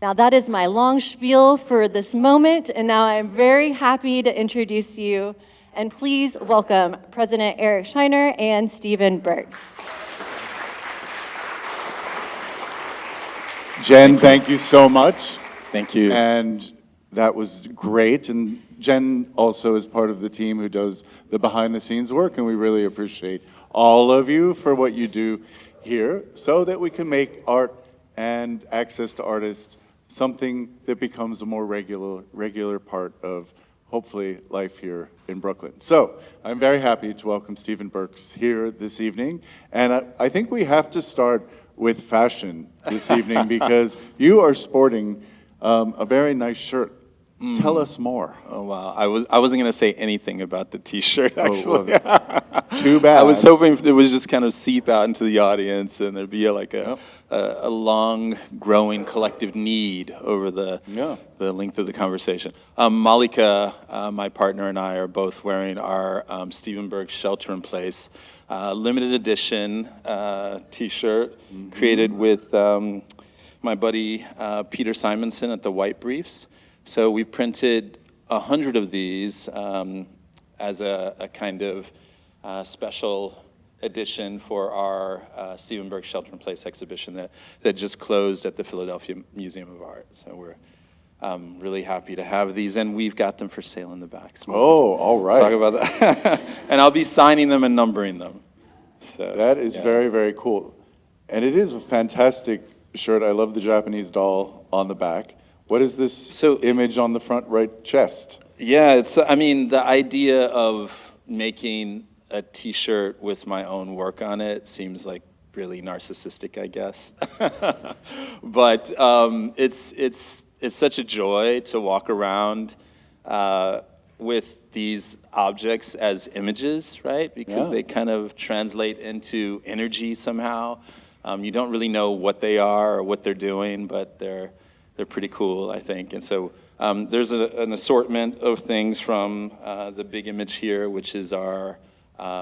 Now that is my long spiel for this moment, and now I'm very happy to introduce you, and please welcome President Eric Shiner and Stephen Burks. Jen, thank you so much. Thank you. And that was great. And Jen also is part of the team who does the behind-the-scenes work, and we really appreciate all of you for what you do here so that we can make art and access to artists something that becomes a more regular part of, hopefully, life here in Brooklyn. So I'm very happy to welcome Stephen Burks here this evening. And I think we have to start with fashion this evening because you are sporting a very nice shirt. Tell us more. Oh wow! I wasn't gonna say anything about the T-shirt actually. Too bad. I was hoping it was just kind of seep out into the audience, and there'd be a long, growing collective need over the length of the conversation. Malika, my partner, and I are both wearing our Stephen Burks Shelter in Place limited edition T-shirt created with my buddy Peter Simonson at the White Briefs. So we printed 100 of these as a kind of special edition for our Stephen Burks Shelter in Place exhibition that just closed at the Philadelphia Museum of Art. So we're really happy to have these, and we've got them for sale in the back. So all right. Talk about that. And I'll be signing them and numbering them. So that is very, very cool. And it is a fantastic shirt. I love the Japanese doll on the back. What is this image on the front right chest? Yeah, the idea of making a T-shirt with my own work on it seems like really narcissistic, I guess. But it's such a joy to walk around with these objects as images, right? Because they kind of translate into energy somehow. You don't really know what they are or what they're doing, but they're pretty cool, I think. And so there's an assortment of things from the big image here, which is our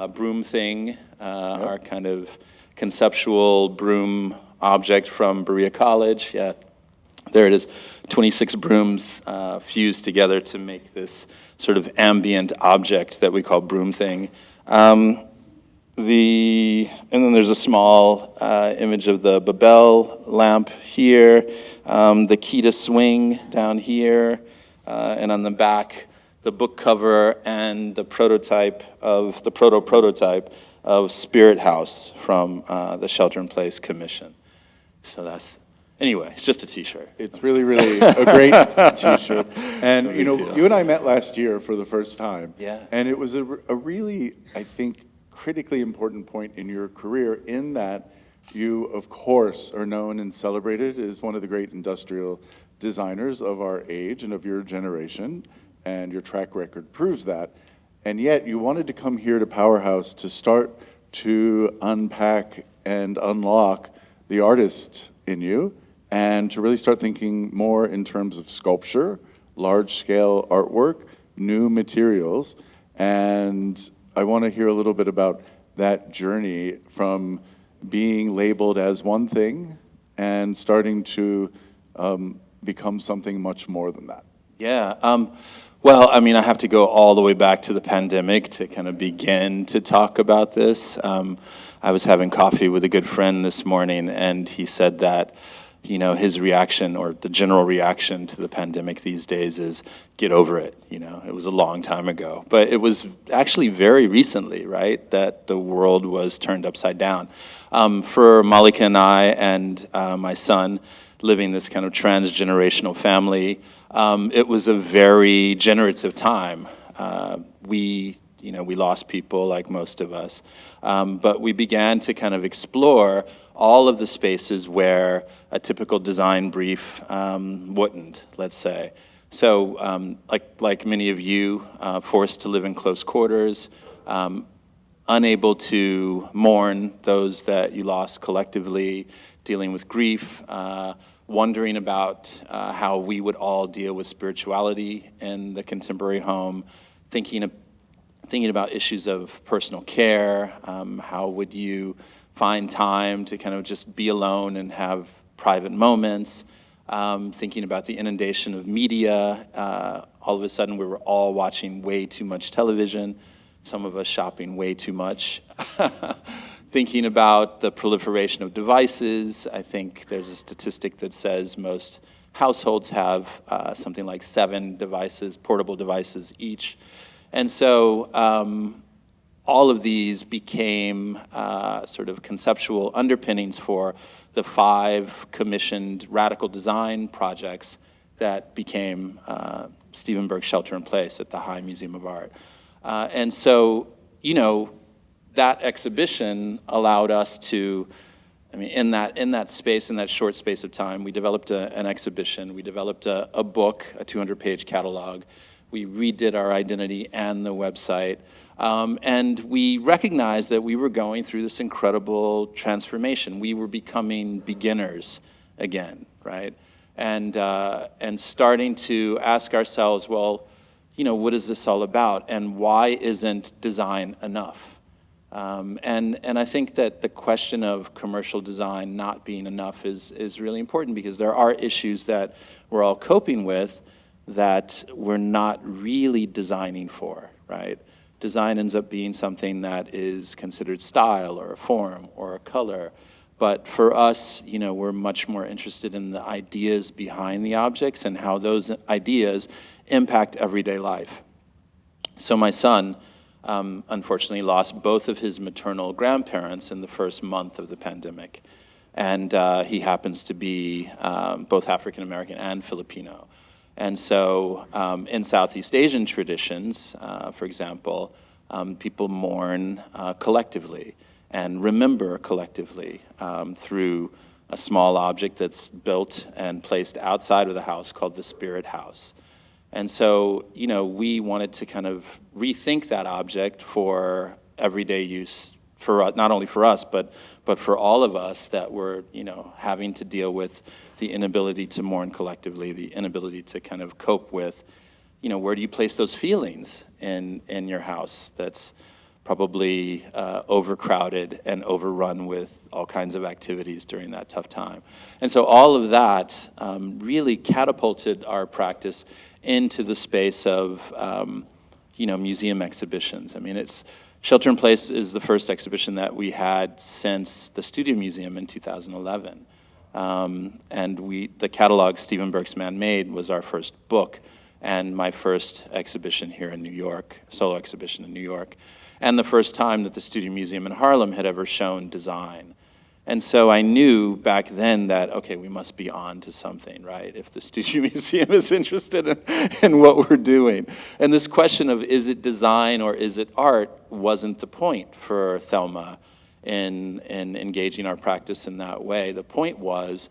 broom thing, our kind of conceptual broom object from Berea College. Yeah, there it is. 26 brooms fused together to make this sort of ambient object that we call broom thing. And then there's a small image of the Babel lamp here, the key to swing down here, and on the back, the book cover and the prototype of the prototype of Spirit House from the Shelter in Place Commission. So anyway, it's just a T-shirt. It's really, really a great T-shirt. And you and I met last year for the first time. Yeah. And it was a really, I think, critically important point in your career in that you, of course, are known and celebrated as one of the great industrial designers of our age and of your generation, and your track record proves that. And yet you wanted to come here to Powerhouse to start to unpack and unlock the artist in you and to really start thinking more in terms of sculpture, large-scale artwork, new materials, and I want to hear a little bit about that journey from being labeled as one thing and starting to become something much more than that. Yeah. Well, I have to go all the way back to the pandemic to kind of begin to talk about this. I was having coffee with a good friend this morning, and he said that his reaction, or the general reaction to the pandemic these days, is get over it. It was a long time ago. But it was actually very recently, right, that the world was turned upside down. For Malika and I and my son living this kind of transgenerational family, it was a very generative time. We lost people like most of us. But we began to kind of explore all of the spaces where a typical design brief wouldn't, let's say. So like many of you, forced to live in close quarters, unable to mourn those that you lost collectively, dealing with grief, wondering about how we would all deal with spirituality in the contemporary home, thinking about issues of personal care. How would you find time to kind of just be alone and have private moments? thinking about the inundation of media. All of a sudden, we were all watching way too much television, some of us shopping way too much. Thinking about the proliferation of devices. I think there's a statistic that says most households have something like 7 devices, portable devices each. And so all of these became sort of conceptual underpinnings for the 5 commissioned radical design projects that became Stephen Burks Shelter in Place at the High Museum of Art. And so, that exhibition allowed us to, in that space, in that short space of time, we developed an exhibition, we developed a book, a 200-page catalog, we redid our identity and the website, and we recognized that we were going through this incredible transformation. We were becoming beginners again, right? And starting to ask ourselves, well, what is this all about, and why isn't design enough? And I think that the question of commercial design not being enough is really important, because there are issues that we're all coping with that we're not really designing for, right? Design ends up being something that is considered style or a form or a color. But for us, we're much more interested in the ideas behind the objects and how those ideas impact everyday life. So my son, unfortunately, lost both of his maternal grandparents in the first month of the pandemic. And he happens to be both African American and Filipino. And so in Southeast Asian traditions, for example, people mourn collectively and remember collectively through a small object that's built and placed outside of the house called the spirit house. And so, we wanted to kind of rethink that object for everyday use, for not only for us, but for all of us that were, having to deal with the inability to mourn collectively, the inability to kind of cope with, where do you place those feelings in your house that's probably overcrowded and overrun with all kinds of activities during that tough time. And so all of that really catapulted our practice into the space of museum exhibitions. Shelter in Place is the first exhibition that we had since the Studio Museum in 2011. And the catalog Stephen Burks Man-Made was our first book and my first exhibition here in New York, solo exhibition in New York, and the first time that the Studio Museum in Harlem had ever shown design. And so I knew back then that, okay, we must be on to something, right? If the Studio Museum is interested in what we're doing. And this question of is it design or is it art wasn't the point for Thelma in engaging our practice in that way. The point was,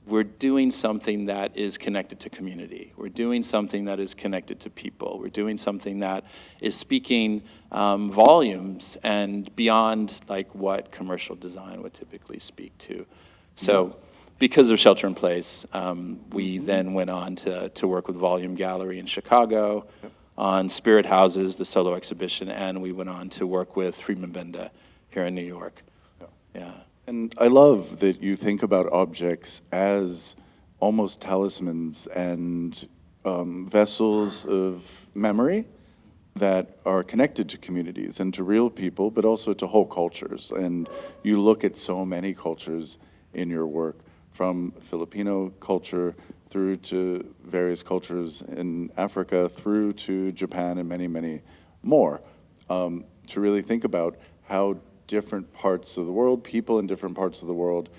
we're doing something that is connected to community. We're doing something that is connected to people. We're doing something that is speaking volumes and beyond like what commercial design would typically speak to. So because of Shelter in Place, we then went on to work with Volume Gallery in Chicago on Spirit Houses, the solo exhibition, and we went on to work with Friedman Benda here in New York. Yeah. And I love that you think about objects as almost talismans and vessels of memory that are connected to communities and to real people, but also to whole cultures. And you look at so many cultures in your work, from Filipino culture through to various cultures in Africa, through to Japan and many, many more, to really think about how different parts of the world, people in different parts of the world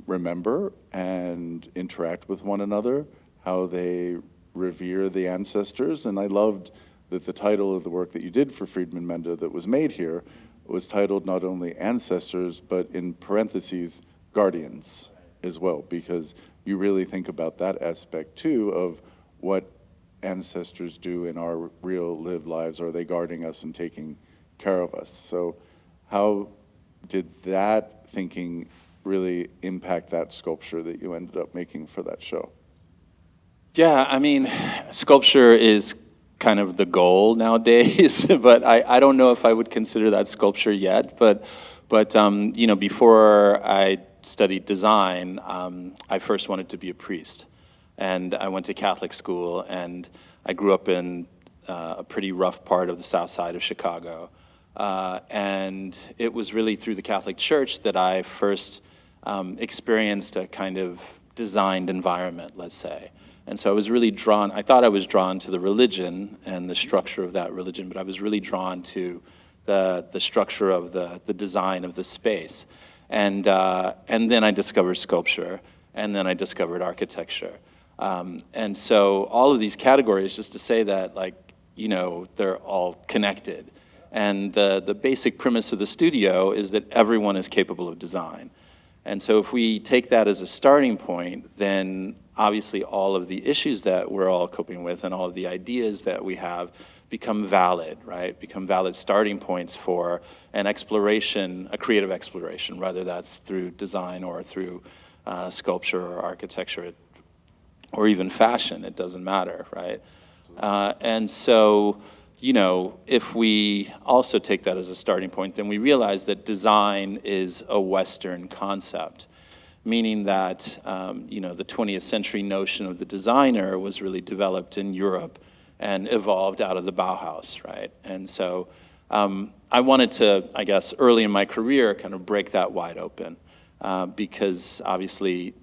remember and interact with one another, how they revere the ancestors. And I loved that the title of the work that you did for Friedman Benda that was made here was titled not only Ancestors, but in parentheses, Guardians as well, because you really think about that aspect too of what ancestors do in our real lived lives. Are they guarding us and taking care of us? So how did that thinking really impact that sculpture that you ended up making for that show? Yeah, sculpture is kind of the goal nowadays, but I don't know if I would consider that sculpture yet. But before I studied design, I first wanted to be a priest. And I went to Catholic school, and I grew up in a pretty rough part of the south side of Chicago. And it was really through the Catholic Church that I first experienced a kind of designed environment, let's say. And so I was really drawn, I thought I was drawn to the religion and the structure of that religion, but I was really drawn to the structure of the design of the space. And then I discovered sculpture, and then I discovered architecture. And so all of these categories, just to say that, like, you know, they're all connected. And the basic premise of the studio is that everyone is capable of design. And so if we take that as a starting point, then obviously all of the issues that we're all coping with and all of the ideas that we have become valid, right? Become valid starting points for an exploration, a creative exploration, whether that's through design or through sculpture or architecture or even fashion, it doesn't matter, right? And so, you know, if we also take that as a starting point, then we realize that design is a Western concept, meaning that, you know, the 20th century notion of the designer was really developed in Europe and evolved out of the Bauhaus, right? And so I wanted to, I guess, early in my career, kind of break that wide open. Because obviously,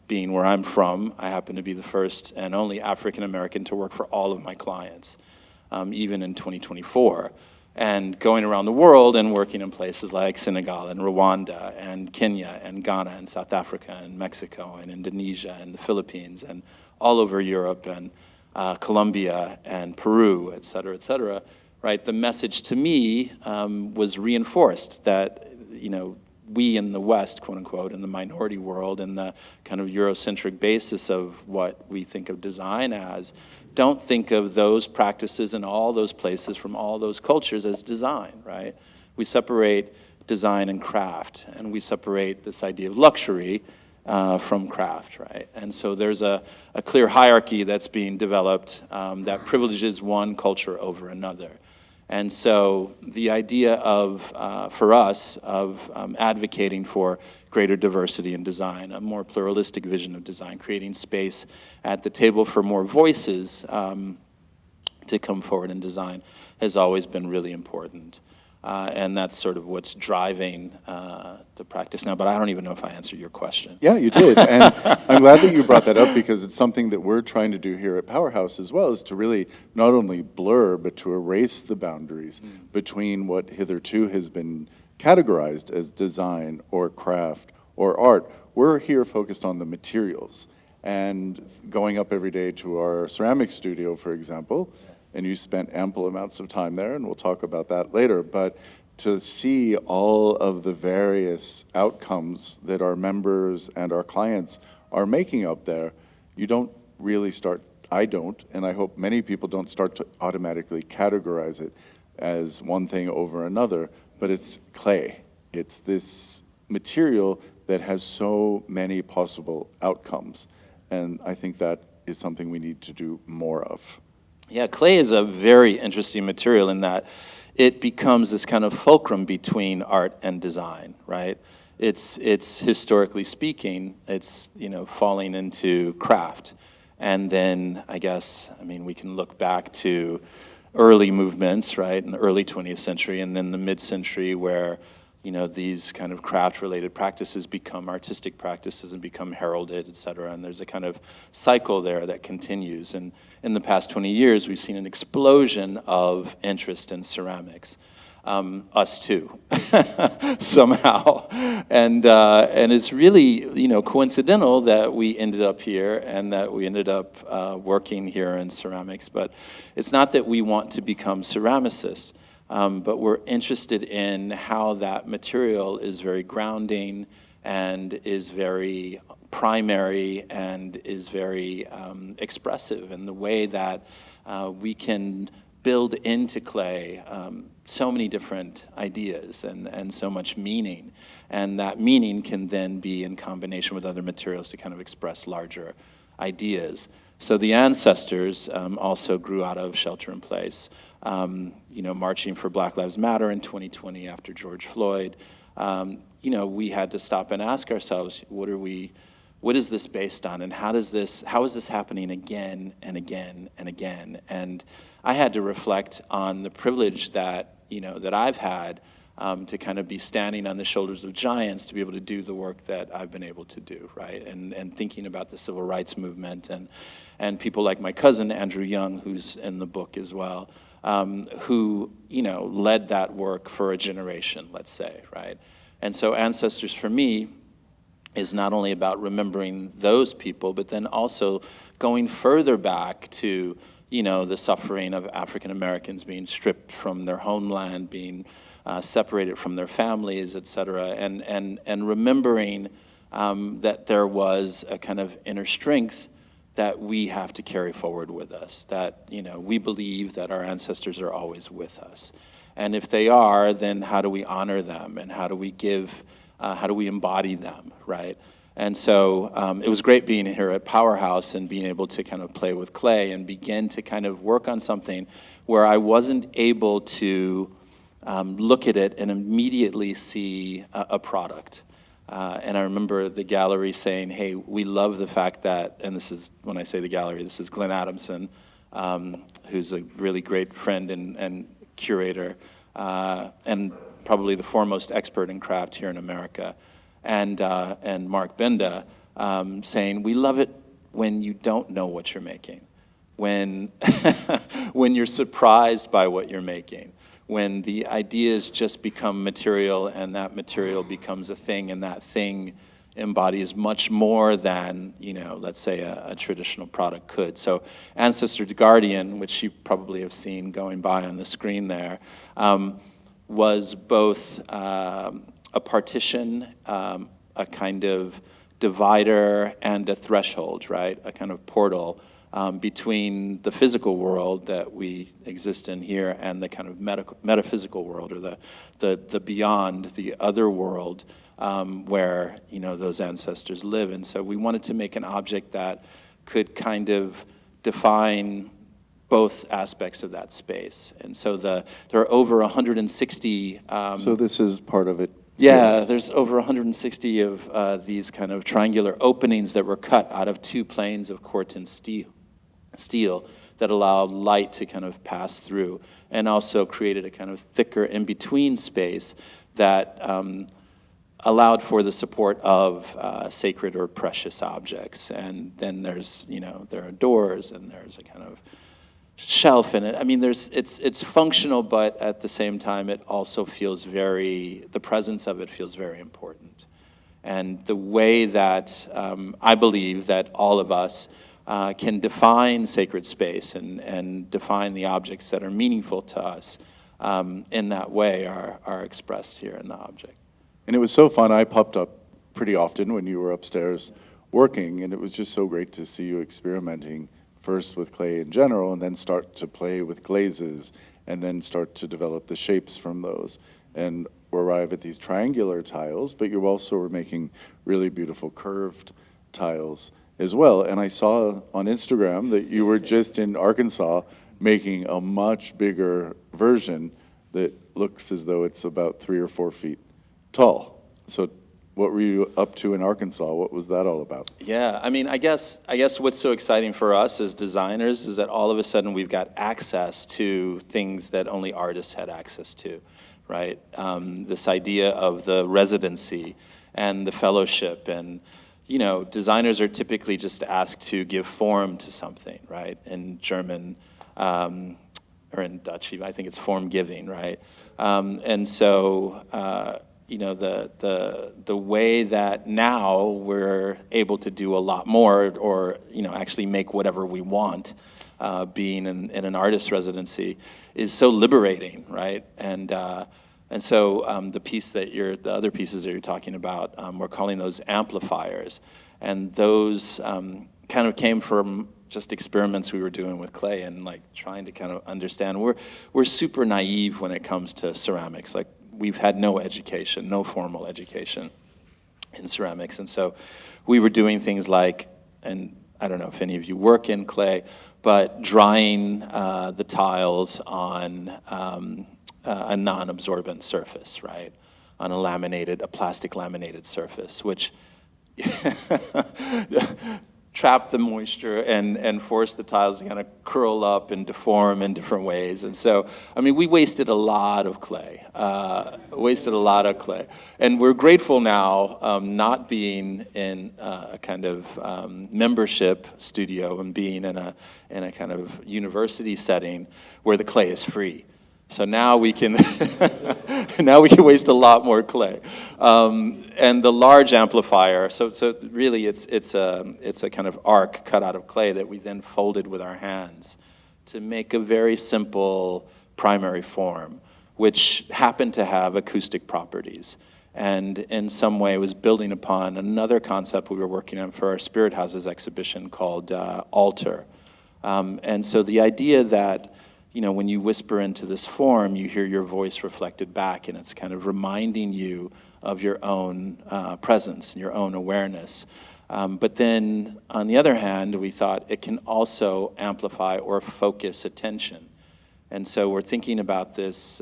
being where I'm from, I happen to be the first and only African American to work for all of my clients, even in 2024. And going around the world and working in places like Senegal and Rwanda and Kenya and Ghana and South Africa and Mexico and Indonesia and the Philippines and all over Europe and Colombia and Peru, et cetera, right? The message to me was reinforced that, you know, we in the West, quote unquote, in the minority world, in the kind of Eurocentric basis of what we think of design as, don't think of those practices in all those places from all those cultures as design, right? We separate design and craft, and we separate this idea of luxury from craft, right? And so there's a clear hierarchy that's being developed that privileges one culture over another. And so the idea of, for us, of advocating for greater diversity in design, a more pluralistic vision of design, creating space at the table for more voices to come forward in design has always been really important. And that's sort of what's driving the practice now. But I don't even know if I answered your question. Yeah, you did. And I'm glad that you brought that up because it's something that we're trying to do here at Powerhouse as well, is to really not only blur, but to erase the boundaries between what hitherto has been categorized as design or craft or art. We're here focused on the materials. And going up every day to our ceramic studio, for example, and you spent ample amounts of time there, and we'll talk about that later, but to see all of the various outcomes that our members and our clients are making up there, you don't really start, I don't, and I hope many people don't start to automatically categorize it as one thing over another, but it's clay. It's this material that has so many possible outcomes, and I think that is something we need to do more of. Yeah, clay is a very interesting material in that it becomes this kind of fulcrum between art and design, right? It's historically speaking, it's, you know, falling into craft. And then I guess, I mean, we can look back to early movements, right, in the early 20th century and then the mid-century where, you know, these kind of craft-related practices become artistic practices and become heralded, et cetera. And there's a kind of cycle there that continues. And in the past 20 years, we've seen an explosion of interest in ceramics. Us too, somehow. And it's really, you know, coincidental that we ended up here and that we ended up working here in ceramics. But it's not that we want to become ceramicists. But we're interested in how that material is very grounding and is very primary and is very expressive in the way that we can build into clay so many different ideas and so much meaning. And that meaning can then be in combination with other materials to kind of express larger ideas. So the ancestors also grew out of shelter in place. You know, marching for Black Lives Matter in 2020 after George Floyd, we had to stop and ask ourselves, what is this based on, and how is this happening again and again and again? And I had to reflect on the privilege that I've had to kind of be standing on the shoulders of giants to be able to do the work that I've been able to do, right? And thinking about the civil rights movement and people like my cousin Andrew Young, who's in the book as well, who led that work for a generation, let's say, right? And so Ancestors for me is not only about remembering those people, but then also going further back to the suffering of African Americans being stripped from their homeland, being separated from their families, et cetera, and remembering that there was a kind of inner strength that we have to carry forward with us, that we believe that our ancestors are always with us. And if they are, then how do we honor them, and how do we embody them, right? And so it was great being here at Powerhouse and being able to kind of play with clay and begin to kind of work on something where I wasn't able to look at it and immediately see a product. And I remember the gallery saying, hey, we love the fact that, and this is, when I say the gallery, this is Glenn Adamson, who's a really great friend and curator, and probably the foremost expert in craft here in America, and Mark Benda, saying, we love it when you don't know what you're making, when you're surprised by what you're making, when the ideas just become material and that material becomes a thing, and that thing embodies much more than, let's say a traditional product could. So Ancestor Guardian, which you probably have seen going by on the screen there, was both a partition, a kind of divider, and a threshold, right? A kind of portal between the physical world that we exist in here and the kind of metaphysical world, or the beyond, the other world, where those ancestors live. And so we wanted to make an object that could kind of define both aspects of that space. And so there are over 160. So this is part of it. Yeah, there's over 160 of these kind of triangular openings that were cut out of two planes of Corten steel that allowed light to kind of pass through, and also created a kind of thicker in-between space that allowed for the support of sacred or precious objects. And then there's, there are doors, and there's a kind of shelf in it. I mean, it's functional, but at the same time, it also feels the presence of it feels very important. And the way that I believe that all of us can define sacred space and define the objects that are meaningful to us in that way are expressed here in the object. And it was so fun. I popped up pretty often when you were upstairs working, and it was just so great to see you experimenting first with clay in general, and then start to play with glazes, and then start to develop the shapes from those, and arrive at these triangular tiles, but you also were making really beautiful curved tiles as well. And I saw on Instagram that you were just in Arkansas making a much bigger version that looks as though it's about 3 or 4 feet tall. So what were you up to in Arkansas? What was that all about? Yeah, I mean, I guess what's so exciting for us as designers is that all of a sudden we've got access to things that only artists had access to, right? This idea of the residency and the fellowship, and designers are typically just asked to give form to something, right? In German, or in Dutch, I think it's form giving, right? And so, the way that now we're able to do a lot more, or actually make whatever we want, being in an artist residency, is so liberating, right? And so the other pieces that you're talking about, we're calling those amplifiers, and those kind of came from just experiments we were doing with clay, and like trying to kind of understand. We're super naive when it comes to ceramics. Like, we've had no formal education in ceramics. And so we were doing things like, and I don't know if any of you work in clay, but drying the tiles on a non-absorbent surface, right? a plastic laminated surface, which trap the moisture and force the tiles to kind of curl up and deform in different ways. And so, I mean, we wasted a lot of clay, And we're grateful now not being in a kind of membership studio and being in a kind of university setting where the clay is free. So now we can waste a lot more clay, and the large amplifier. So really, it's a kind of arc cut out of clay that we then folded with our hands to make a very simple primary form, which happened to have acoustic properties, and in some way was building upon another concept we were working on for our Spirit Houses exhibition called altar, and so the idea that, you know, when you whisper into this form, you hear your voice reflected back, and it's kind of reminding you of your own presence and your own awareness. But then, on the other hand, we thought it can also amplify or focus attention. And so we're thinking about this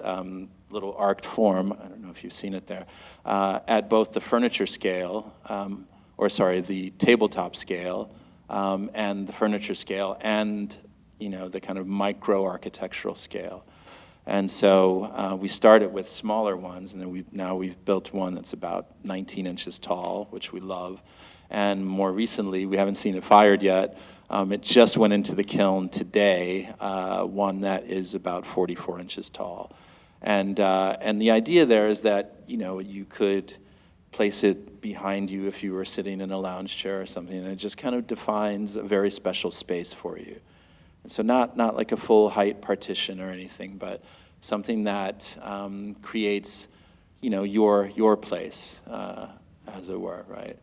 little arced form, I don't know if you've seen it there, at both the furniture scale, the tabletop scale, and the furniture scale, and you know, the kind of micro-architectural scale. And so we started with smaller ones, and then we've built one that's about 19 inches tall, which we love. And more recently, we haven't seen it fired yet, it just went into the kiln today, one that is about 44 inches tall. And the idea there is that, you know, you could place it behind you if you were sitting in a lounge chair or something, and it just kind of defines a very special space for you. So not like a full height partition or anything, but something that creates, you know, your place, as it were, right?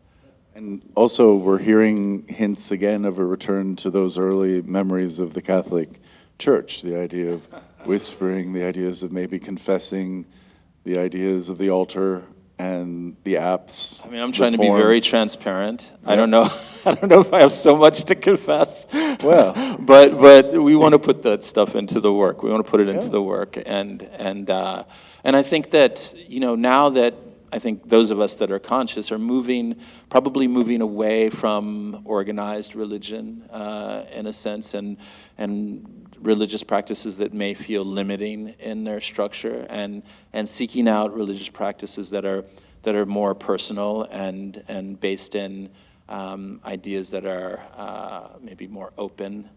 And also, we're hearing hints again of a return to those early memories of the Catholic Church, the idea of whispering, the ideas of maybe confessing, the ideas of the altar and the apps. I mean, I'm trying to be very transparent. Yeah. I don't know if I have so much to confess. Well, but we want to put that stuff into the work. We want to put it into the work, and I think that, you know, now that I think those of us that are conscious are probably moving away from organized religion in a sense, and religious practices that may feel limiting in their structure, and seeking out religious practices that are more personal and based in ideas that are maybe more open.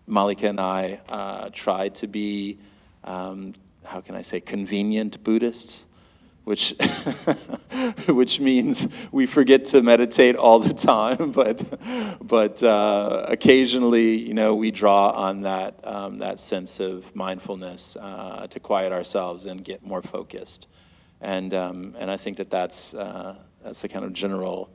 Malika and I try to be, how can I say, convenient Buddhists, which means we forget to meditate all the time, but occasionally, you know, we draw on that sense of mindfulness to quiet ourselves and get more focused, and I think that's the kind of general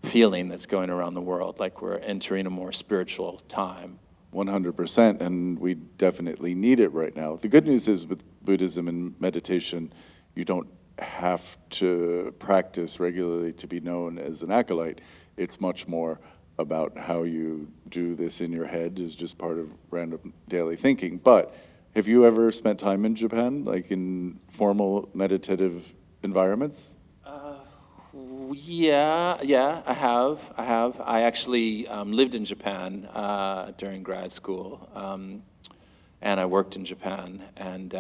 feeling that's going around the world, like we're entering a more spiritual time. 100%, and we definitely need it right now. The good news is with Buddhism and meditation, you don't have to practice regularly to be known as an acolyte. It's much more about how you do this in your head is just part of random daily thinking. But have you ever spent time in Japan, like in formal meditative environments? Yeah, I have. I actually lived in Japan during grad school, and I worked in Japan, and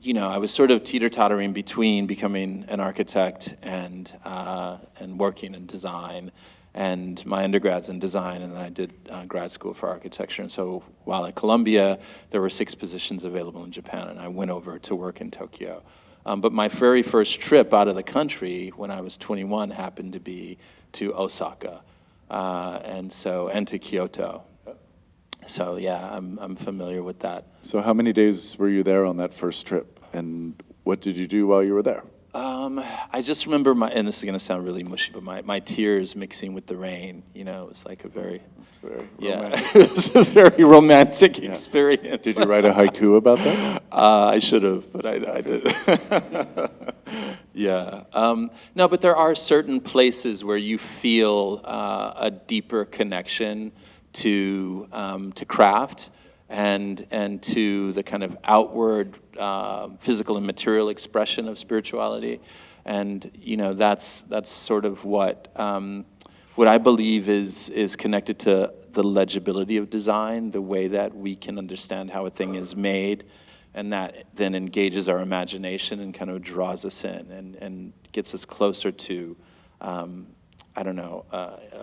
you know, I was sort of teeter-tottering between becoming an architect and working in design, and my undergrad's in design, and then I did grad school for architecture. And so while at Columbia, there were 6 positions available in Japan, and I went over to work in Tokyo. But my very first trip out of the country when I was 21 happened to be to Osaka, and to Kyoto. So yeah, I'm familiar with that. So how many days were you there on that first trip, and what did you do while you were there? I just remember and this is going to sound really mushy, but my tears mixing with the rain. You know, it was like It's very romantic. It was a very romantic experience. Did you write a haiku about that? I should have, but I didn't. Yeah. No, but there are certain places where you feel a deeper connection to craft and to the kind of outward physical and material expression of spirituality. And, that's sort of what I believe is connected to the legibility of design, the way that we can understand how a thing is made, and that then engages our imagination and kind of draws us in and gets us closer to, a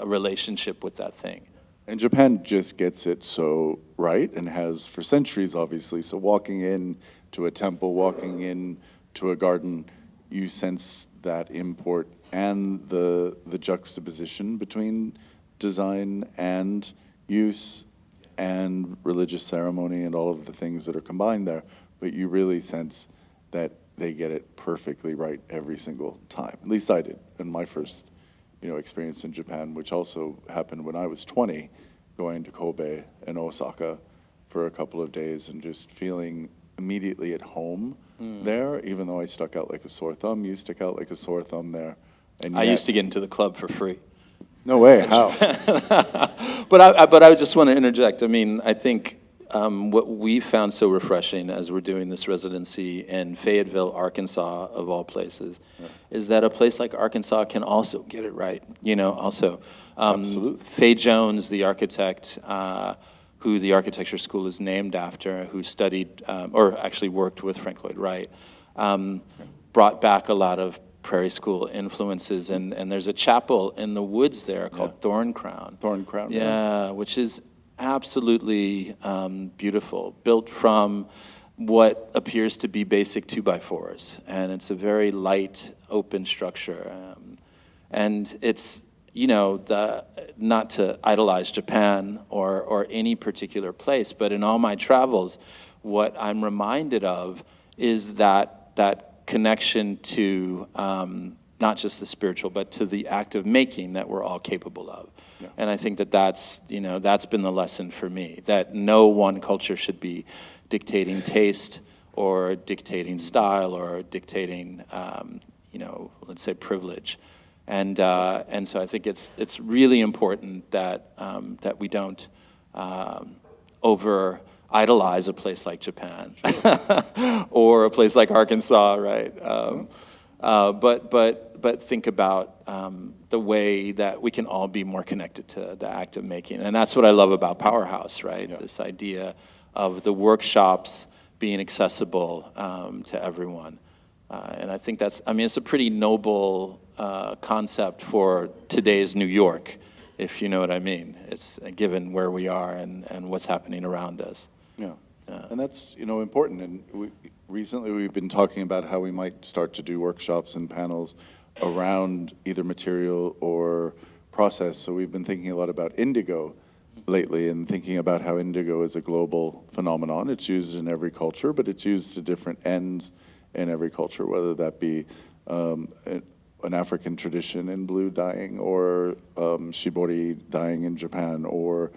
relationship with that thing. And Japan just gets it so right, and has for centuries, obviously. So walking in to a temple, walking in to a garden, you sense that import and the juxtaposition between design and use and religious ceremony and all of the things that are combined there. But you really sense that they get it perfectly right every single time. At least I did in my first experience in Japan, which also happened when I was 20, going to Kobe and Osaka for a couple of days and just feeling immediately at home there, even though I stuck out like a sore thumb. You stick out like a sore thumb there. And I used to get into the club for free. No way, how? But I just want to interject. I mean, I think what we found so refreshing as we're doing this residency in Fayetteville, Arkansas, of all places, is that a place like Arkansas can also get it right. Also. Absolutely. Faye Jones, the architect, who the architecture school is named after, who studied, or actually worked with Frank Lloyd Wright, brought back a lot of Prairie School influences, and there's a chapel in the woods there called Thorn Crown. Thorn Crown. Yeah, which is absolutely beautiful, built from what appears to be basic 2x4s, and it's a very light, open structure, and it's not to idolize Japan or any particular place, but in all my travels, what I'm reminded of is that connection to not just the spiritual, but to the act of making that we're all capable of. Yeah. And I think that's been the lesson for me, that no one culture should be dictating taste or dictating style or dictating, let's say privilege. And so I think it's really important that we don't over idolize a place like Japan or a place like Arkansas, right? But think about the way that we can all be more connected to the act of making, and that's what I love about Powerhouse, right? Yeah. This idea of the workshops being accessible to everyone, and I think it's a pretty noble concept for today's New York, if you know what I mean. It's given where we are and what's happening around us. Yeah, and that's important. And recently we've been talking about how we might start to do workshops and panels around either material or process. So we've been thinking a lot about indigo lately, and thinking about how indigo is a global phenomenon. It's used in every culture, but it's used to different ends in every culture, whether that be an African tradition in blue dyeing, or shibori dyeing in Japan, or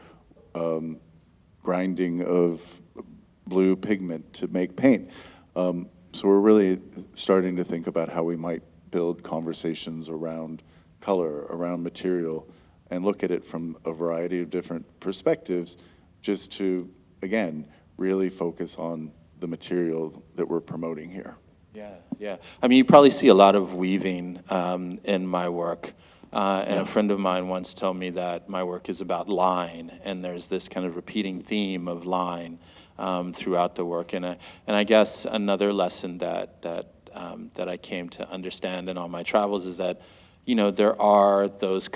grinding of blue pigment to make paint. So we're really starting to think about how we might build conversations around color, around material, and look at it from a variety of different perspectives, just to, again, really focus on the material that we're promoting here. Yeah. I mean, you probably see a lot of weaving in my work. And a friend of mine once told me that my work is about line, and there's this kind of repeating theme of line throughout the work. And I guess another lesson that I came to understand in all my travels is that, there are those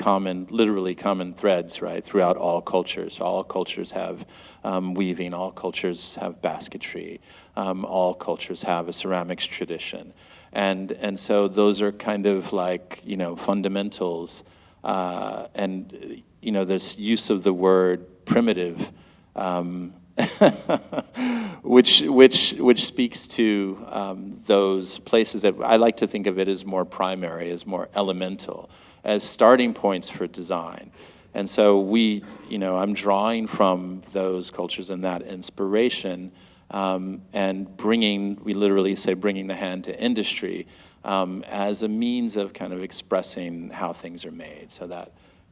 literally common threads, right, throughout all cultures. All cultures have weaving, all cultures have basketry, all cultures have a ceramics tradition. And so those are kind of like, fundamentals. And, there's use of the word primitive, which speaks to those places that I like to think of it as more primary, as more elemental, as starting points for design. And so I'm drawing from those cultures and that inspiration, and we literally say bringing the hand to industry as a means of kind of expressing how things are made. So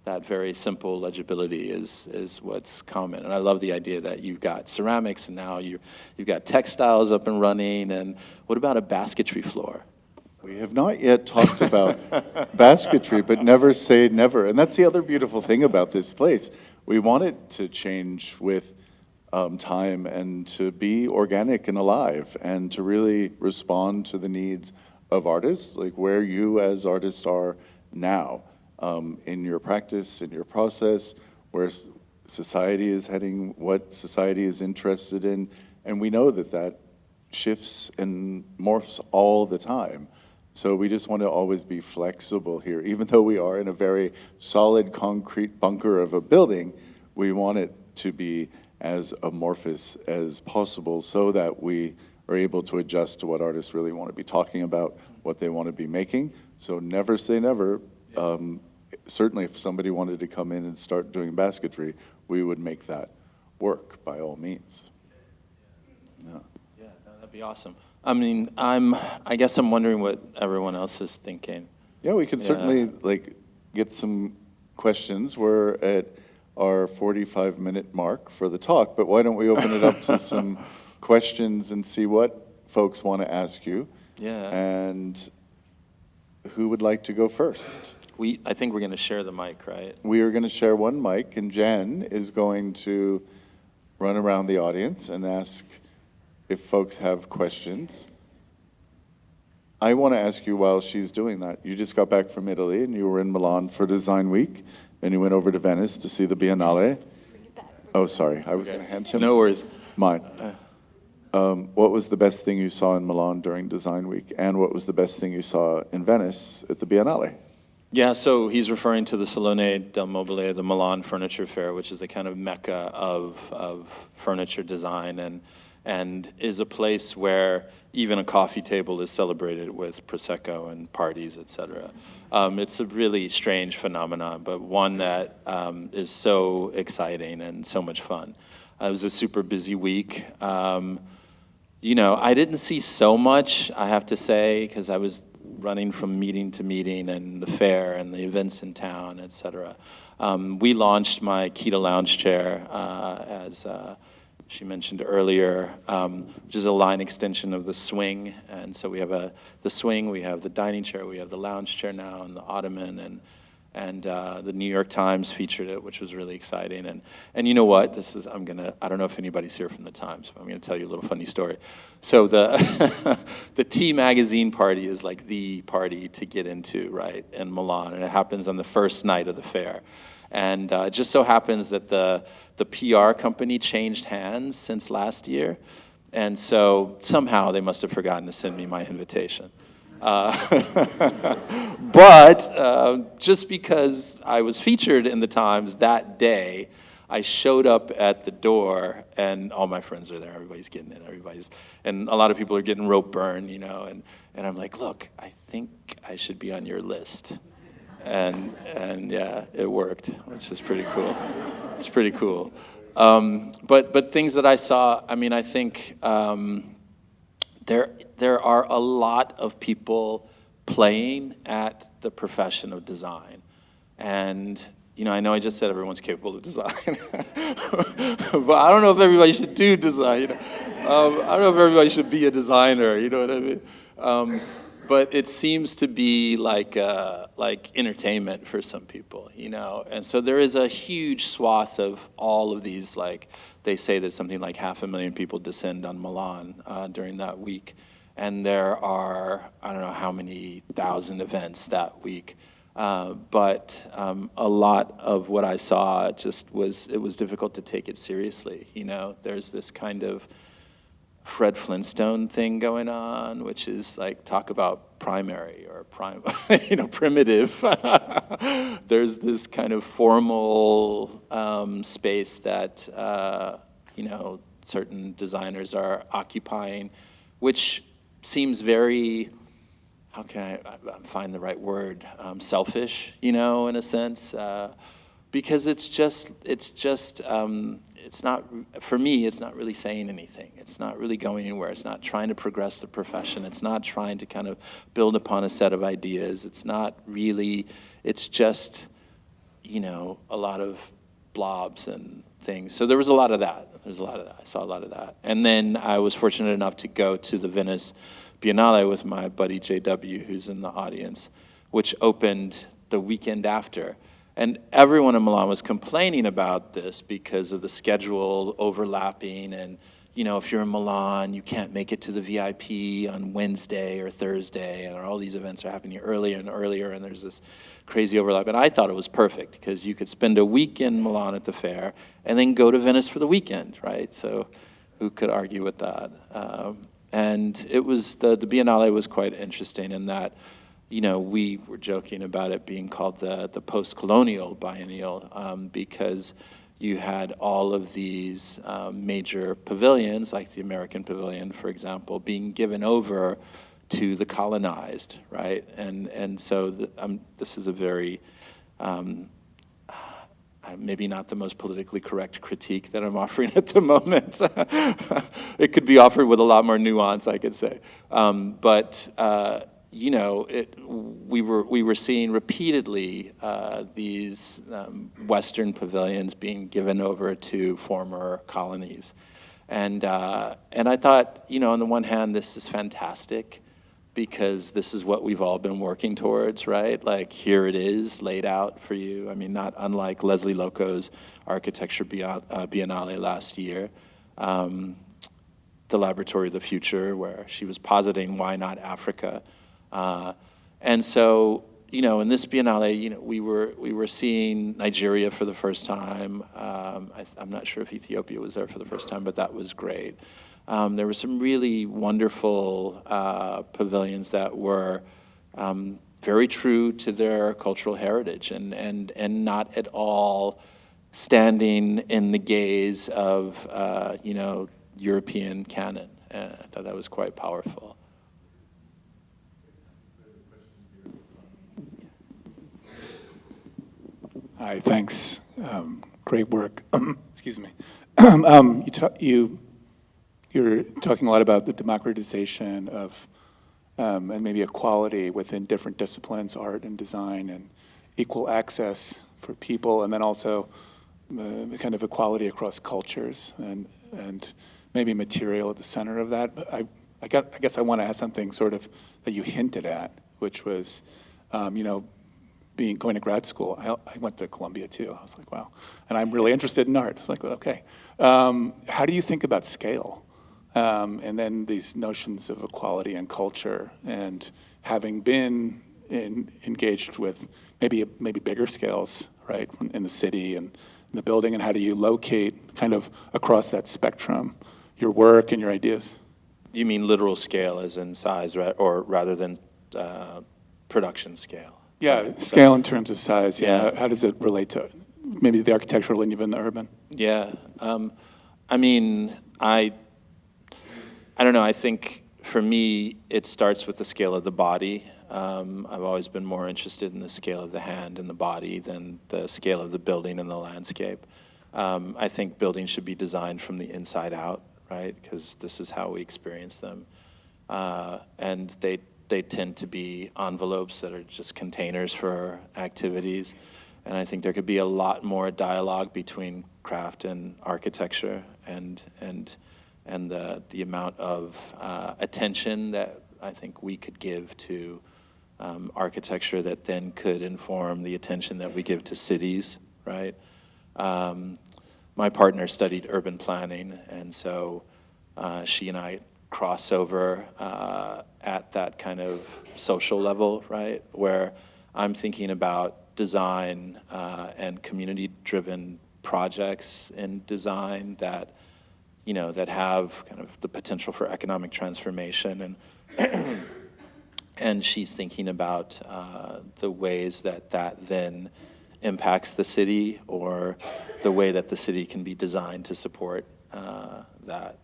that very simple legibility is what's common. And I love the idea that you've got ceramics and now you've got textiles up and running. And what about a basketry floor? We have not yet talked about basketry, but never say never. And that's the other beautiful thing about this place. We want it to change with time and to be organic and alive and to really respond to the needs of artists, like where you as artists are now. In your practice, in your process, where society is heading, what society is interested in, and we know that that shifts and morphs all the time. So we just want to always be flexible here. Even though we are in a very solid concrete bunker of a building, we want it to be as amorphous as possible so that we are able to adjust to what artists really want to be talking about, what they want to be making. So never say never. Certainly if somebody wanted to come in and start doing basketry, we would make that work by all means. Yeah. Yeah, that'd be awesome. I mean, I guess I'm wondering what everyone else is thinking. Yeah, we can certainly get some questions. We're at our 45-minute mark for the talk, but why don't we open it up to some questions and see what folks want to ask you? Yeah. And who would like to go first? I think we're going to share the mic, right? We are going to share one mic, and Jen is going to run around the audience and ask if folks have questions. I want to ask you while she's doing that. You just got back from Italy, and you were in Milan for Design Week, and you went over to Venice to see the Biennale. Oh, sorry. I was going to hand him No worries. mine. What was the best thing you saw in Milan during Design Week, and what was the best thing you saw in Venice at the Biennale? Yeah, so he's referring to the Salone del Mobile, the Milan Furniture Fair, which is the kind of mecca of furniture design and is a place where even a coffee table is celebrated with Prosecco and parties, et cetera. It's a really strange phenomenon, but one that is so exciting and so much fun. It was a super busy week. You know, I didn't see so much, I have to say, because I was running from meeting to meeting and the fair and the events in town, et cetera. We launched my Kita lounge chair, as she mentioned earlier, which is a line extension of the swing. And so we have the swing, we have the dining chair, we have the lounge chair now, and the ottoman, and the New York Times featured it, which was really exciting. And you know what? I don't know if anybody's here from the Times, but I'm gonna tell you a little funny story. So the Tea magazine party is like the party to get into, right, in Milan, and it happens on the first night of the fair. And it just so happens that the PR company changed hands since last year, and so somehow they must have forgotten to send me my invitation. But just because I was featured in the Times that day, I showed up at the door, and all my friends are there. Everybody's getting in. And a lot of people are getting rope burn, you know. And I'm like, look, I think I should be on your list. And yeah, it worked, which is pretty cool. It's pretty cool. But things that I saw, I mean, I think there are a lot of people playing at the profession of design. And, you know, I know I just said everyone's capable of design, but I don't know if everybody should do design. You know? I don't know if everybody should be a designer, you know what I mean? But it seems to be like entertainment for some people, you know? And so there is a huge swath of all of these, like, they say that something like 500,000 people descend on Milan during that week. And there are, I don't know how many thousand events that week. But a lot of what I saw it was difficult to take it seriously. You know, there's this kind of Fred Flintstone thing going on, which is like, talk about primary or primitive. There's this kind of formal space that, certain designers are occupying, which seems very, how can I find the right word, selfish, in a sense, because it's not, for me, it's not really saying anything. It's not really going anywhere. It's not trying to progress the profession. It's not trying to kind of build upon a set of ideas. It's not really, it's just, a lot of blobs and things. So there was a lot of that. I saw a lot of that. And then I was fortunate enough to go to the Venice Biennale with my buddy JW, who's in the audience, which opened the weekend after. And everyone in Milan was complaining about this because of the schedule overlapping, and if you're in Milan, you can't make it to the VIP on Wednesday or Thursday, and all these events are happening earlier and earlier, and there's this crazy overlap. And I thought it was perfect because you could spend a week in Milan at the fair and then go to Venice for the weekend, right? So who could argue with that? And it was, the Biennale was quite interesting in that, we were joking about it being called the post-colonial biennial because you had all of these major pavilions, like the American Pavilion, for example, being given over to the colonized, right? And so this is a very, maybe not the most politically correct critique that I'm offering at the moment. It could be offered with a lot more nuance, I could say. We were seeing repeatedly these Western pavilions being given over to former colonies, and I thought, on the one hand, this is fantastic because this is what we've all been working towards, right? Like, here it is laid out for you. I mean, not unlike Leslie Loco's Architecture Biennale last year, the Laboratory of the Future, where she was positing why not Africa. And so, in this Biennale, we were seeing Nigeria for the first time. I'm not sure if Ethiopia was there for the first time, but that was great. There were some really wonderful pavilions that were very true to their cultural heritage and not at all standing in the gaze of, European canon. I thought that was quite powerful. Hi, thanks. Great work. Excuse me. You're talking a lot about the democratization of and maybe equality within different disciplines, art and design, and equal access for people, and then also the kind of equality across cultures and maybe material at the center of that. But I guess I want to ask something sort of that you hinted at, which was, going to grad school. I went to Columbia too. I was like, wow. And I'm really interested in art. It's like, well, okay. How do you think about scale? And then these notions of equality and culture, and having been engaged with maybe bigger scales, right, in the city and in the building, and how do you locate kind of across that spectrum your work and your ideas? You mean literal scale as in size, right? Or rather than production scale? Yeah, scale in terms of size. Yeah. How does it relate to maybe the architectural and even the urban? Yeah. I don't know. I think for me, it starts with the scale of the body. I've always been more interested in the scale of the hand and the body than the scale of the building and the landscape. I think buildings should be designed from the inside out, right? Because this is how we experience them. And they tend to be envelopes that are just containers for activities. And I think there could be a lot more dialogue between craft and architecture and the amount of attention that I think we could give to architecture that then could inform the attention that we give to cities, right? My partner studied urban planning, and so she and I cross over at that kind of social level, right? Where I'm thinking about design and community-driven projects in design that have kind of the potential for economic transformation, and she's thinking about the ways that then impacts the city, or the way that the city can be designed to support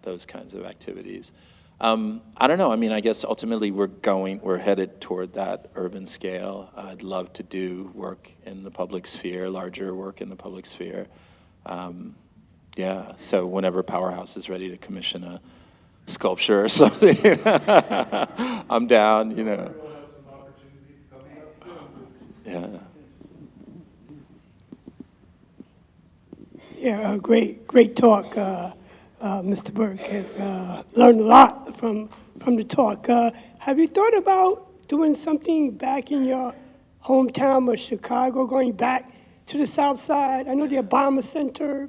those kinds of activities. I don't know. I mean, I guess ultimately we're headed toward that urban scale. I'd love to do work in the public sphere, larger work in the public sphere. Yeah, so whenever Powerhouse is ready to commission a sculpture or something, I'm down, Yeah. Yeah, great talk, Mr. Burke. Has learned a lot from the talk. Have you thought about doing something back in your hometown of Chicago, going back to the South Side? I know the Obama Center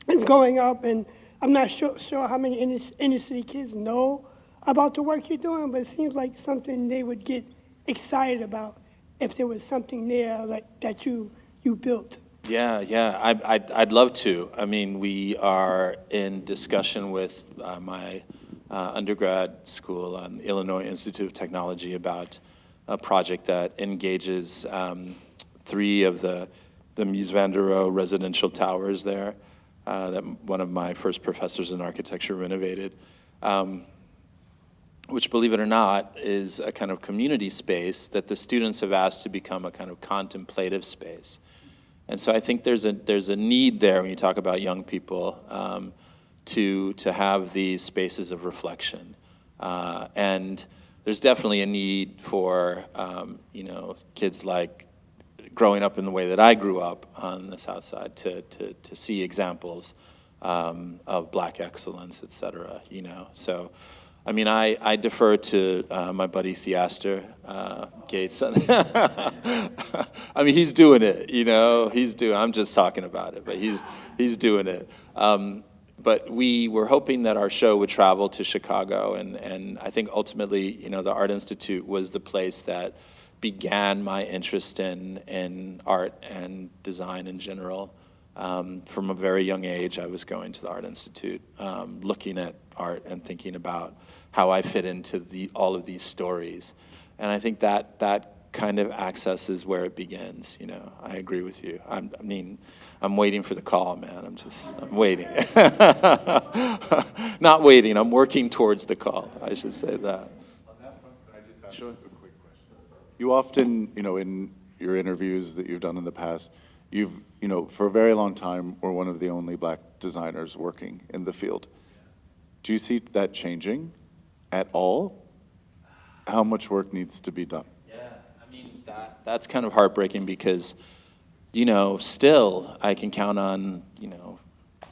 is going up, and I'm not sure how many inner city kids know about the work you're doing, but it seems like something they would get excited about if there was something there like that you built. Yeah, I'd love to. I mean, we are in discussion with my undergrad school, Illinois Institute of Technology, about a project that engages 3 of the Mies van der Rohe residential towers there that one of my first professors in architecture renovated, which, believe it or not, is a kind of community space that the students have asked to become a kind of contemplative space. And so I think there's a need there when you talk about young people to have these spaces of reflection, and there's definitely a need for kids like growing up in the way that I grew up on the South Side to see examples of Black excellence, et cetera. So. I mean, I defer to my buddy Theaster Gates. I mean, he's doing it, I'm just talking about it, but he's doing it. But we were hoping that our show would travel to Chicago, and I think ultimately, the Art Institute was the place that began my interest in art and design in general. From a very young age, I was going to the Art Institute, looking at art and thinking about how I fit into all of these stories. And I think that kind of access is where it begins. I agree with you. I'm waiting for the call, man. I'm waiting. Not waiting, I'm working towards the call, I should say that. On that front, can I just ask a quick question? You often, in your interviews that you've done in the past, you've, for a very long time, were one of the only Black designers working in the field. Do you see that changing at all? How much work needs to be done? Yeah, I mean, that's kind of heartbreaking because, still I can count on,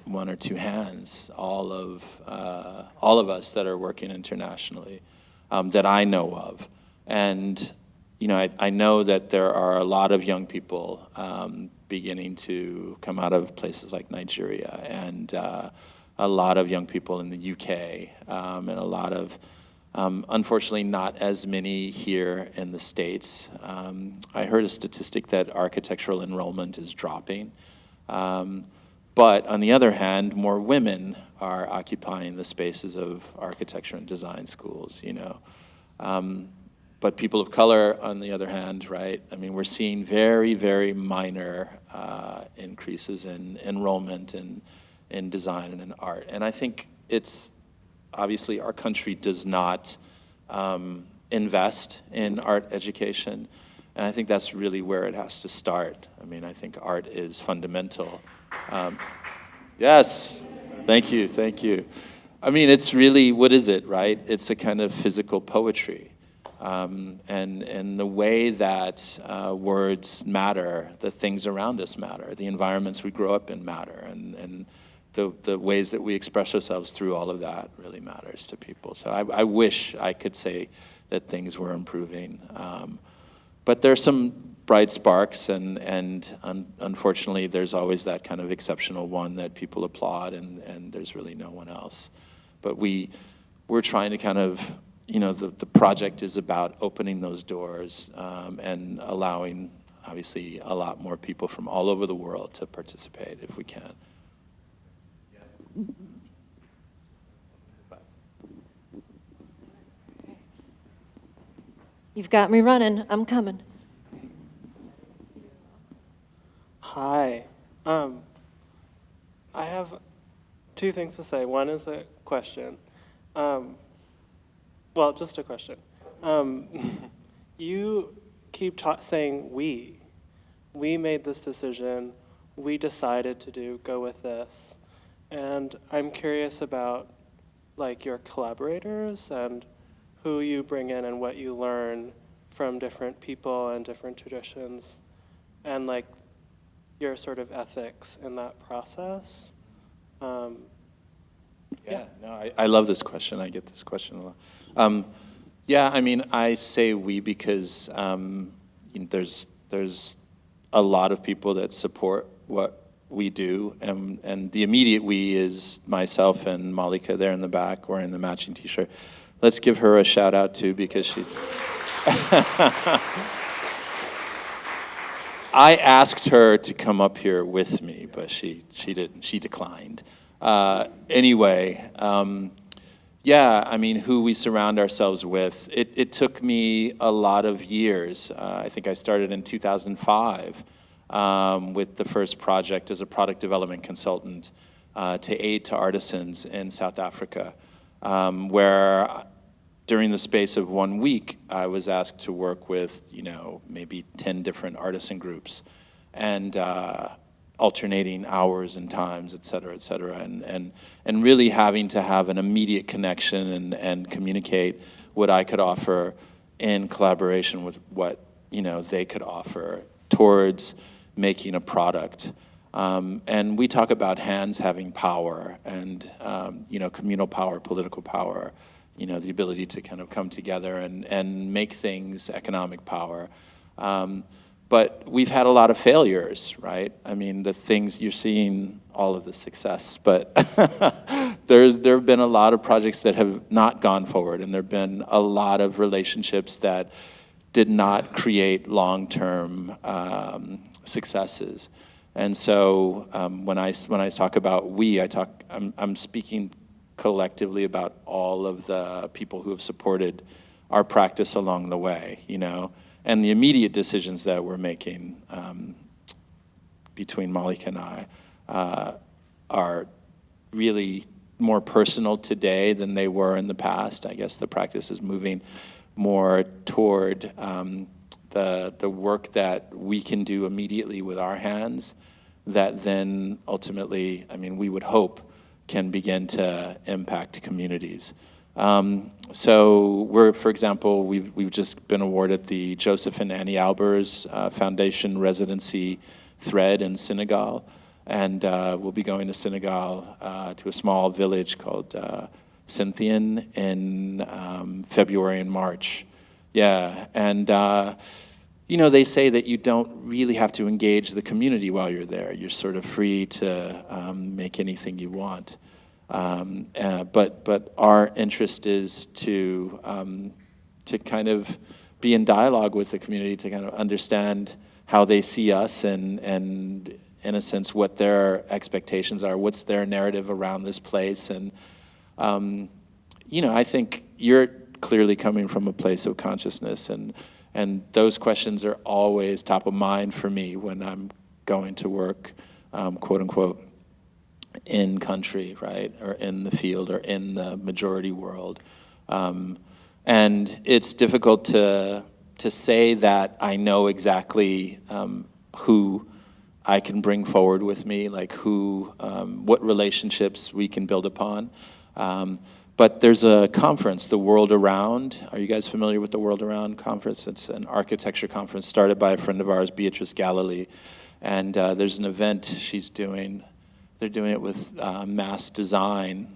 1 or 2 hands, all of us that are working internationally that I know of. And, I know that there are a lot of young people beginning to come out of places like Nigeria, and a lot of young people in the UK, and a lot of, unfortunately, not as many here in the States. I heard a statistic that architectural enrollment is dropping. But on the other hand, more women are occupying the spaces of architecture and design schools, But people of color, on the other hand, right? I mean, we're seeing very, very minor increases in enrollment in design and in art. And I think it's, obviously, our country does not invest in art education. And I think that's really where it has to start. I mean, I think art is fundamental. Yes, thank you. I mean, it's really, what is it, right? It's a kind of physical poetry. And the way that words matter, the things around us matter, the environments we grow up in matter, and the ways that we express ourselves through all of that really matters to people. So I wish I could say that things were improving. But there's some bright sparks, and unfortunately there's always that kind of exceptional one that people applaud, and there's really no one else. But we're trying to kind of, the project is about opening those doors and allowing, obviously, a lot more people from all over the world to participate if we can. You've got me running. I'm coming. Hi. I have 2 things to say. One is a question. Well, just a question. You keep saying we. We made this decision. We decided to go with this. And I'm curious about your collaborators and who you bring in and what you learn from different people and different traditions. And your sort of ethics in that process. Yeah, no, I love this question. I get this question a lot. Yeah, I mean, I say we because there's a lot of people that support what we do, and the immediate we is myself and Malika there in the back wearing the matching T-shirt. Let's give her a shout out too, because she. I asked her to come up here with me, but she didn't. She declined. Anyway, yeah, I mean, who we surround ourselves with. It took me a lot of years. I think I started in 2005 with the first project as a product development consultant to aid to artisans in South Africa, where during the space of 1 week, I was asked to work with, maybe 10 different artisan groups, and alternating hours and times, et cetera, and really having to have an immediate connection and communicate what I could offer in collaboration with what they could offer towards making a product. And we talk about hands having power and communal power, political power, the ability to kind of come together and make things, economic power. But we've had a lot of failures, right? I mean, the things you're seeing, all of the success, but there have been a lot of projects that have not gone forward, and there have been a lot of relationships that did not create long-term successes. And so when I talk about we, I'm speaking collectively about all of the people who have supported our practice along the way, and the immediate decisions that we're making between Malika and I are really more personal today than they were in the past. I guess the practice is moving more toward the work that we can do immediately with our hands that then ultimately, we would hope, can begin to impact communities. So for example, we've just been awarded the Joseph and Annie Albers Foundation Residency Thread in Senegal, and we'll be going to Senegal to a small village called Cynthian in February and March. Yeah, and they say that you don't really have to engage the community while you're there. You're sort of free to make anything you want. But our interest is to kind of be in dialogue with the community, to kind of understand how they see us and in a sense what their expectations are, what's their narrative around this place. And I think you're clearly coming from a place of consciousness, and those questions are always top of mind for me when I'm going to work, quote unquote, in country, right, or in the field, or in the majority world. And it's difficult to say that I know exactly who I can bring forward with me, like what relationships we can build upon. But there's a conference, the World Around. Are you guys familiar with the World Around conference? It's an architecture conference started by a friend of ours, Beatrice Galilee. And there's an event she's doing. They're doing it with Mass Design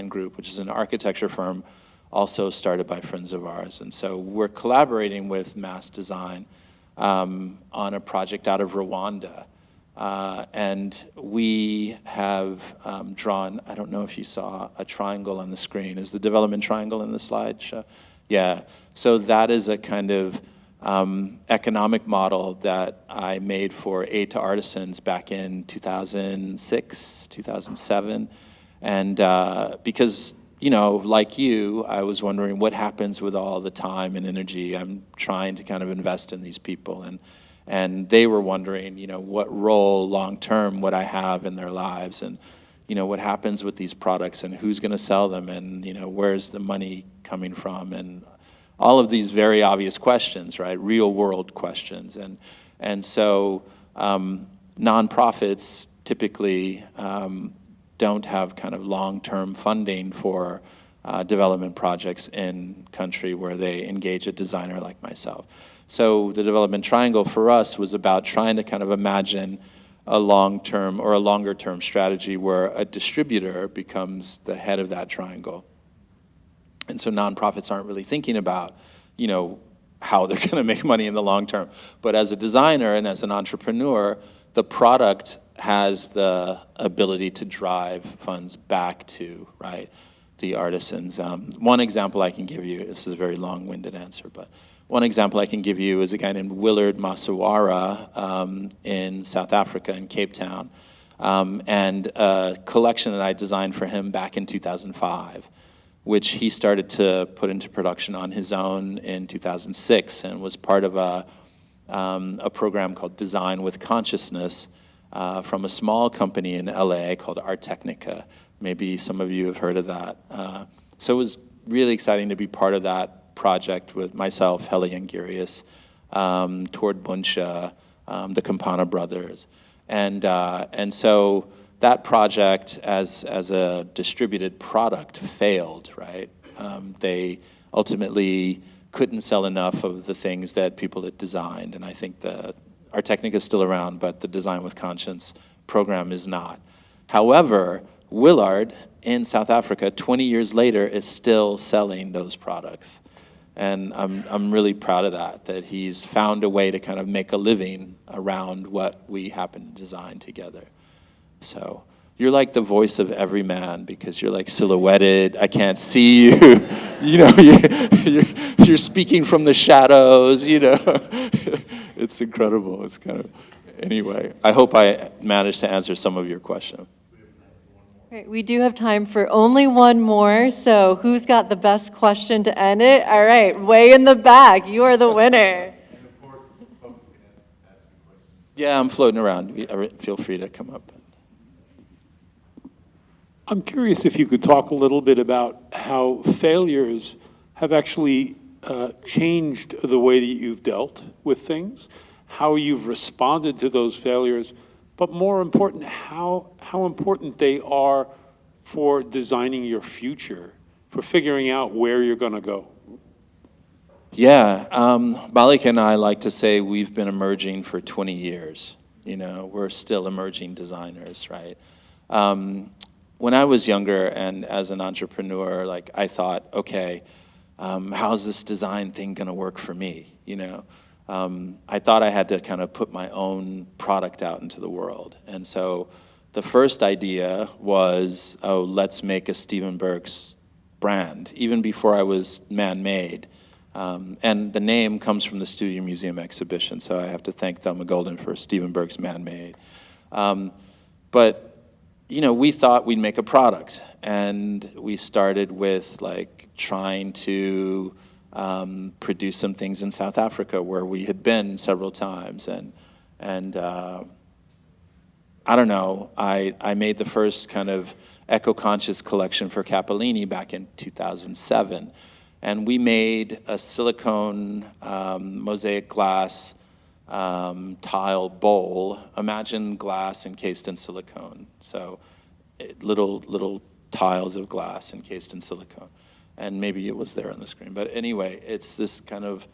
Group, which is an architecture firm also started by friends of ours. And so we're collaborating with Mass Design on a project out of Rwanda. And we have drawn, I don't know if you saw a triangle on the screen. Is the development triangle in the slideshow? Yeah. So that is a kind of economic model that I made for Aid to Artisans back in 2006, 2007. And because, like you, I was wondering what happens with all the time and energy I'm trying to kind of invest in these people. And they were wondering, what role long-term would I have in their lives, and, what happens with these products, and who's going to sell them, and, where's the money coming from, and all of these very obvious questions, right? Real-world questions. And so nonprofits typically don't have kind of long-term funding for development projects in country where they engage a designer like myself. So the development triangle for us was about trying to kind of imagine a long-term or a longer-term strategy where a distributor becomes the head of that triangle. And so nonprofits aren't really thinking about, how they're going to make money in the long term. But as a designer and as an entrepreneur, the product has the ability to drive funds back to, right, the artisans. One example I can give you, this is a very long-winded answer, but one example I can give you is a guy named Willard Masawara in South Africa, in Cape Town, and a collection that I designed for him back in 2005, which he started to put into production on his own in 2006, and was part of a program called Design with Consciousness from a small company in LA called Art Technica. Maybe some of you have heard of that. So it was really exciting to be part of that project with myself, Helle Jongerius, Tord Buncha, the Campana brothers. And so that project as a distributed product failed, right? They ultimately couldn't sell enough of the things that people had designed, and I think our technique is still around, but the Design with Conscience program is not. However, Willard in South Africa, 20 years later, is still selling those products. And I'm really proud of that he's found a way to kind of make a living around what we happen to design together. So you're like the voice of every man because you're like silhouetted. I can't see you. You're speaking from the shadows. It's incredible. It's kind of anyway. I hope I managed to answer some of your question. Great. We do have time for only one more. So who's got the best question to end it? All right, way in the back. You are the winner. Yeah, I'm floating around. Feel free to come up. I'm curious if you could talk a little bit about how failures have actually changed the way that you've dealt with things, how you've responded to those failures, but more important, how important they are for designing your future, for figuring out where you're going to go. Yeah, Malik and I like to say we've been emerging for 20 years. We're still emerging designers, right? When I was younger and as an entrepreneur, I thought, okay, how's this design thing gonna work for me? I thought I had to kind of put my own product out into the world. And so the first idea was, let's make a Stephen Burks brand, even before I was man-made. And the name comes from the Studio Museum exhibition, so I have to thank Thelma Golden for Stephen Burks Man-Made. But we thought we'd make a product, and we started with trying to produce some things in South Africa where we had been several times, and I don't know, I made the first kind of eco-conscious collection for Capellini back in 2007, and we made a silicone mosaic glass tile bowl. Imagine glass encased in silicone. So little tiles of glass encased in silicone. And maybe it was there on the screen. But anyway, it's this kind of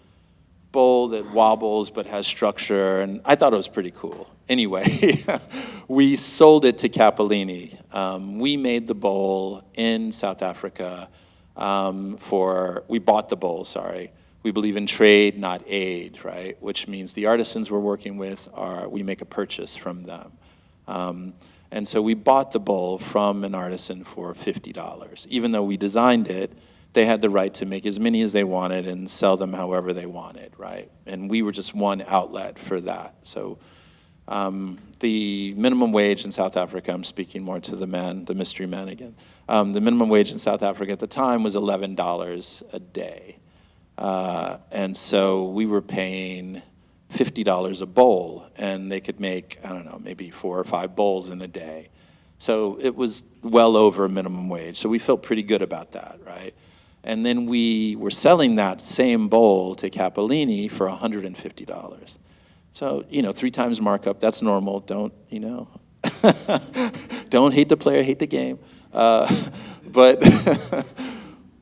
bowl that wobbles but has structure, and I thought it was pretty cool. Anyway, we sold it to Capellini. We made the bowl in South Africa we bought the bowl, sorry. We believe in trade, not aid, right? Which means the artisans we're working with we make a purchase from them. And so we bought the bowl from an artisan for $50. Even though we designed it, they had the right to make as many as they wanted and sell them however they wanted, right? And we were just one outlet for that. So the minimum wage in South Africa, I'm speaking more to the mystery man again. The minimum wage in South Africa at the time was $11 a day. And so we were paying $50 a bowl, and they could make, I don't know, maybe 4 or 5 bowls in a day. So it was well over minimum wage. So we felt pretty good about that, right? And then we were selling that same bowl to Capellini for $150. So, 3 times markup, that's normal. Don't, don't hate the player, hate the game. But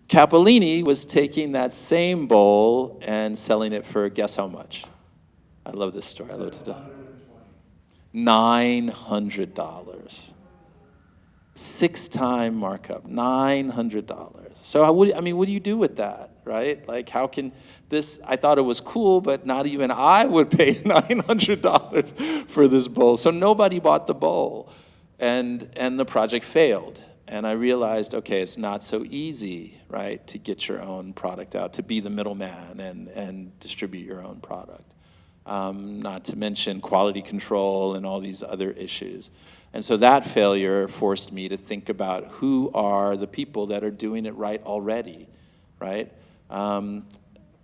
Cappellini was taking that same bowl and selling it for, guess how much? I love this story. I love it to death. $900. 6-time markup, $900. So what do you do with that, right? Like, how can this, I thought it was cool, but not even I would pay $900 for this bowl. So nobody bought the bowl, and the project failed. And I realized, okay, it's not so easy, right, to get your own product out, to be the middleman and distribute your own product. Not to mention quality control and all these other issues. And so that failure forced me to think about who are the people that are doing it right already, right?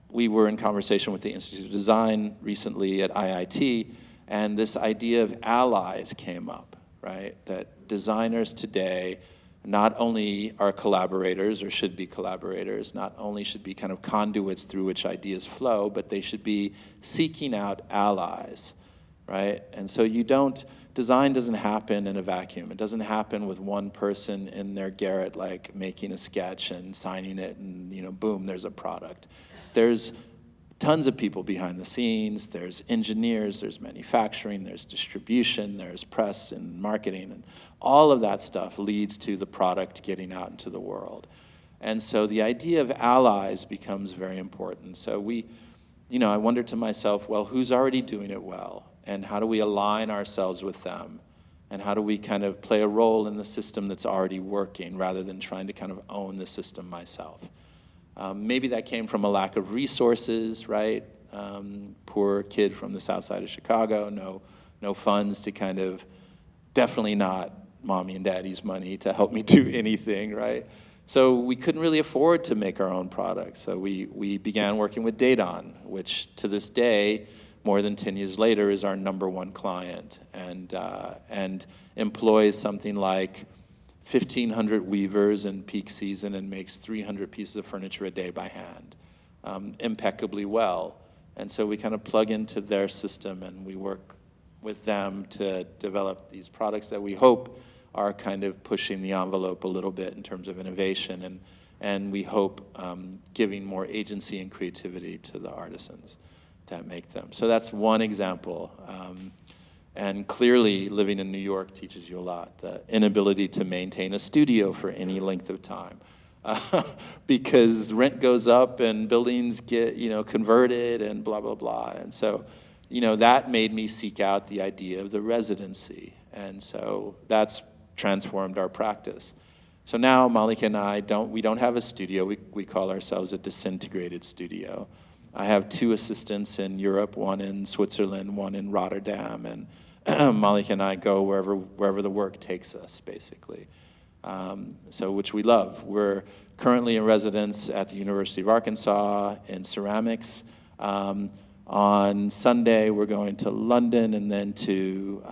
We were in conversation with the Institute of Design recently at IIT, and this idea of allies came up, right? That designers today not only are collaborators or should be collaborators, not only should be kind of conduits through which ideas flow, but they should be seeking out allies, right? And so design doesn't happen in a vacuum. It doesn't happen with one person in their garret, like making a sketch and signing it and, boom, there's a product. There's tons of people behind the scenes. There's engineers, there's manufacturing, there's distribution, there's press and marketing, and all of that stuff leads to the product getting out into the world. And so the idea of allies becomes very important. So I wonder to myself, well, who's already doing it well? And how do we align ourselves with them? And how do we kind of play a role in the system that's already working rather than trying to kind of own the system myself? Maybe that came from a lack of resources, right? Poor kid from the south side of Chicago, no funds to kind of, definitely not mommy and daddy's money to help me do anything, right? So we couldn't really afford to make our own products. So we began working with Dadon, which to this day, more than 10 years later, is our #1 client, and employs something like 1,500 weavers in peak season and makes 300 pieces of furniture a day by hand, impeccably well. And so we kind of plug into their system and we work with them to develop these products that we hope are kind of pushing the envelope a little bit in terms of innovation, and we hope giving more agency and creativity to the artisans that make them. So that's one example. And clearly, living in New York teaches you a lot. The inability to maintain a studio for any length of time. Because rent goes up and buildings get, converted and blah, blah, blah. And so, that made me seek out the idea of the residency. And so that's transformed our practice. So now Malika and I we don't have a studio. We call ourselves a disintegrated studio. I have 2 assistants in Europe, one in Switzerland, one in Rotterdam, and Malika and I go wherever the work takes us, basically. Which we love. We're currently in residence at the University of Arkansas in ceramics. On Sunday, we're going to London and then to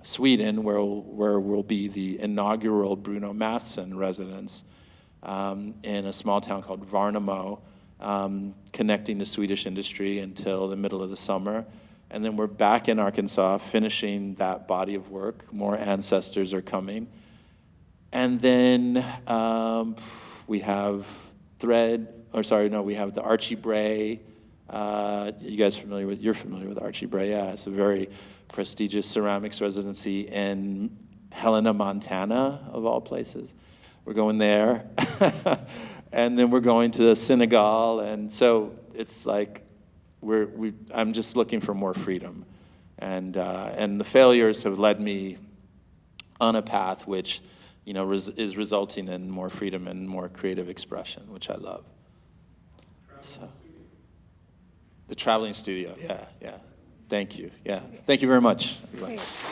Sweden, where we'll be the inaugural Bruno Mathson residence in a small town called Värnamo, connecting to Swedish industry until the middle of the summer. And then we're back in Arkansas finishing that body of work. More ancestors are coming. And then we have we have the Archie Bray. You're familiar with Archie Bray? Yeah, it's a very prestigious ceramics residency in Helena, Montana, of all places. We're going there. And then we're going to Senegal. And so it's like, I'm just looking for more freedom. And the failures have led me on a path which, is resulting in more freedom and more creative expression, which I love. So, the traveling studio, yeah. Thank you, yeah. Thank you very much, everybody. Great.